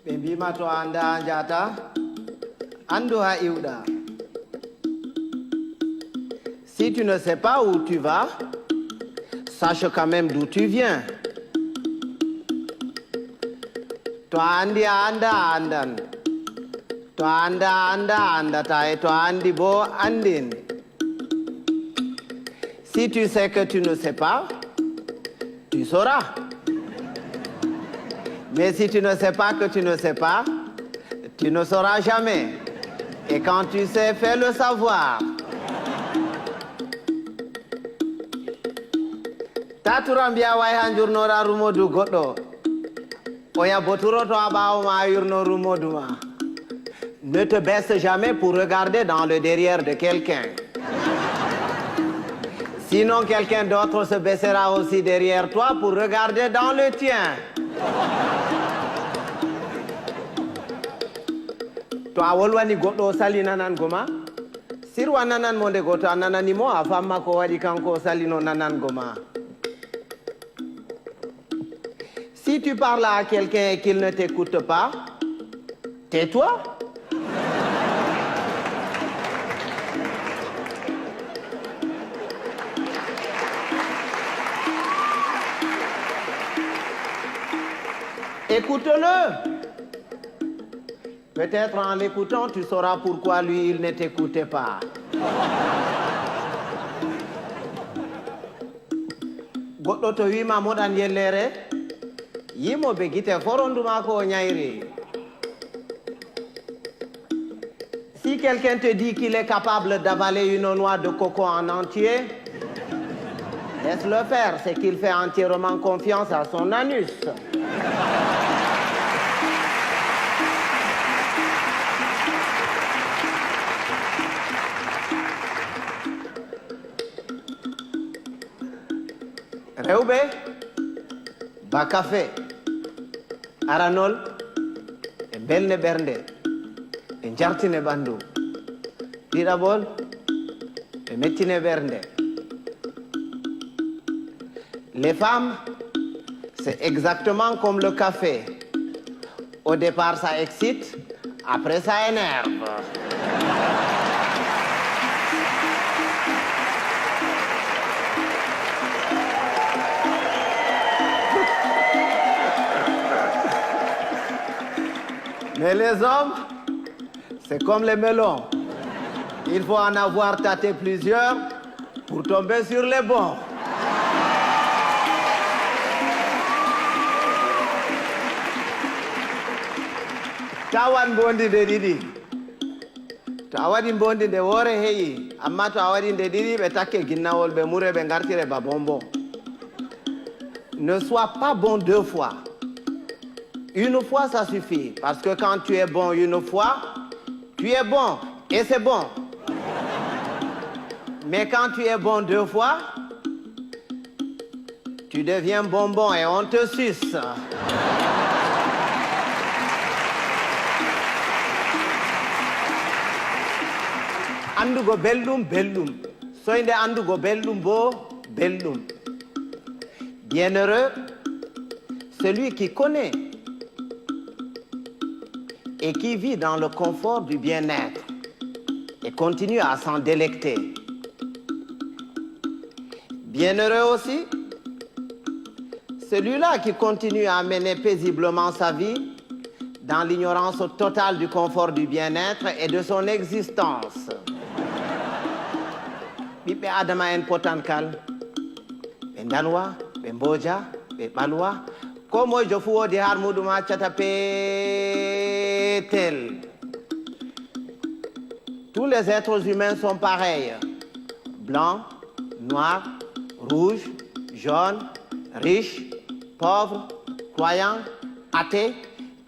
Bembima to anda anjata, ando ha iuda. Si tu ne sais pas où tu vas, sache quand même d'où tu viens. To andi anda andan. To anda andata et to andi bo andin. Si tu sais que tu ne sais pas, tu sauras. Mais si tu ne sais pas que tu ne sais pas, tu ne sauras jamais. Et quand tu sais, fais le savoir. Taturambia way hanjurno ra rumodu goddo. Oya boturo to abawo ma yurno rumodu ma. Ne te baisse jamais pour regarder dans le derrière de quelqu'un. Sinon, quelqu'un d'autre se baissera aussi derrière toi pour regarder dans le tien. To a wolwani goɗɗo o sali nanango ma sirwa nananmo nde goto a nananimo a famma ko waɗi kanko o salino nanango ma. Si tu parles à quelqu'un et qu'il ne t'écoute pas, tais-toi. Écoute-le. Peut-être en l'écoutant, tu sauras pourquoi lui, il ne t'écoutait pas. Goɗɗo to wima moɗan yellere, yimoɓe guite foronduma ko o ñayri. Si quelqu'un te dit qu'il est capable d'avaler une noix de coco en entier, laisse-le faire, c'est qu'il fait entièrement confiance à son anus. Rewɓe ba café aranol e belne ɓernde e jartine ɓandu ɗiɗaɓol e mettine ɓernde. Les femmes, c'est exactement comme le café. Au départ ça excite, après ça énerve. Mais les hommes, c'est comme les melons. Il faut en avoir tâté plusieurs pour tomber sur les bons. Tawan bondi de didi. To a waɗi bondi nde woore heƴi, amma to a waɗi nde ɗiɗi ɓe takke ginnawol ɓe mure ɓe gartire ba bonbon. Ne sois pas bon deux fois. Une fois, ça suffit. Parce que quand tu es bon une fois, tu es bon. Et c'est bon. Mais quand tu es bon deux fois, tu deviens bonbon et on te suce. Andugo belɗum, belɗum. Soyde andugo belɗum bo, belɗum. Bienheureux, celui qui connaît et qui vit dans le confort du bien-être et continue à s'en délecter. Bienheureux aussi, celui-là qui continue à mener paisiblement sa vie dans l'ignorance totale du confort du bien-être et de son existence. Ɓiɓɓe adama en potankal, ɓe danwa, ɓe mboja, ɓe ɓalwa, ko moyjo fu woodi har muɗum accata peetel. Tous les êtres humains sont pareils. Blancs, noirs, rouges, jaunes, riches, pauvres, croyants, athées.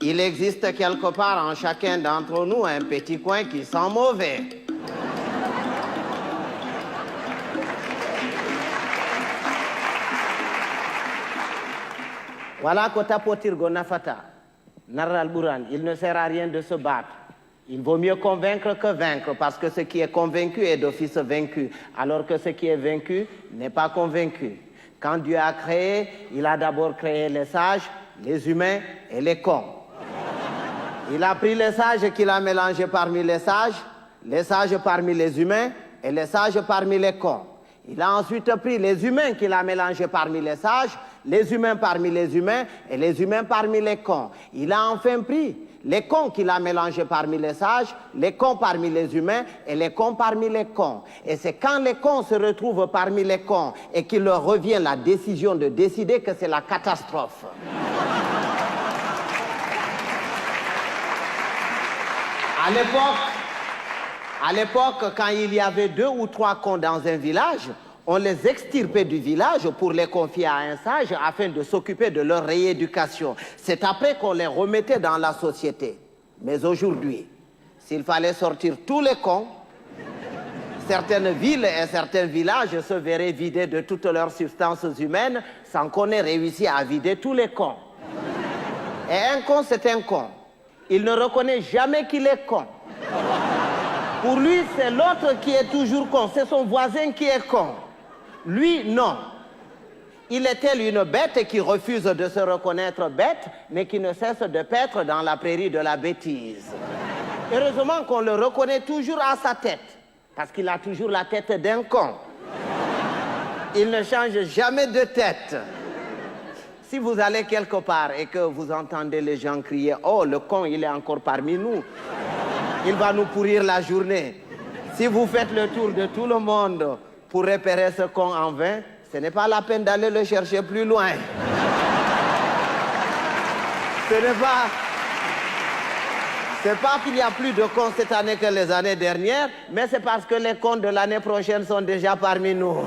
Il existe quelque part en chacun d'entre nous un petit coin qui sent mauvais. Voilà que tapotirgo nafata, narral buran, il ne sert à rien de se battre. Il vaut mieux convaincre que vaincre, parce que ce qui est convaincu est d'office vaincu, alors que ce qui est vaincu n'est pas convaincu. Quand Dieu a créé, il a d'abord créé les sages, les humains et les cons. Il a pris les sages qu'il a mélangés parmi les sages parmi les humains et les sages parmi les cons. Il a ensuite pris les humains qu'il a mélangés parmi les humains parmi les humains et les humains parmi les cons. Il a enfin pris les cons qu'il a mélangés parmi les cons parmi les humains et les cons parmi les cons. Et c'est quand les cons se retrouvent parmi les cons et qu'il leur revient la décision de décider que c'est la catastrophe. À l'époque, quand il y avait 2 ou 3 cons dans un village, on les extirpait du village pour les confier à un sage afin de s'occuper de leur rééducation. C'est après qu'on les remettait dans la société. Mais aujourd'hui, s'il fallait sortir tous les cons, certaines villes et certains villages se verraient vidés de toutes leurs substances humaines sans qu'on ait réussi à vider tous les cons. Et un con, c'est un con. Il ne reconnaît jamais qu'il est con. Pour lui, c'est l'autre qui est toujours con. C'est son voisin qui est con. Lui, non. Il est tel une bête qui refuse de se reconnaître bête, mais qui ne cesse de paître dans la prairie de la bêtise. Heureusement qu'on le reconnaît toujours à sa tête, parce qu'il a toujours la tête d'un con. Il ne change jamais de tête. Si vous allez quelque part et que vous entendez les gens crier « Oh, le con, il est encore parmi nous », il va nous pourrir la journée. Si vous faites le tour de tout le monde pour repérer ce con en vain, ce n'est pas la peine d'aller le chercher plus loin. C'est pas qu'il y a plus de cons cette année que les années dernières, mais c'est parce que les cons de l'année prochaine sont déjà parmi nous.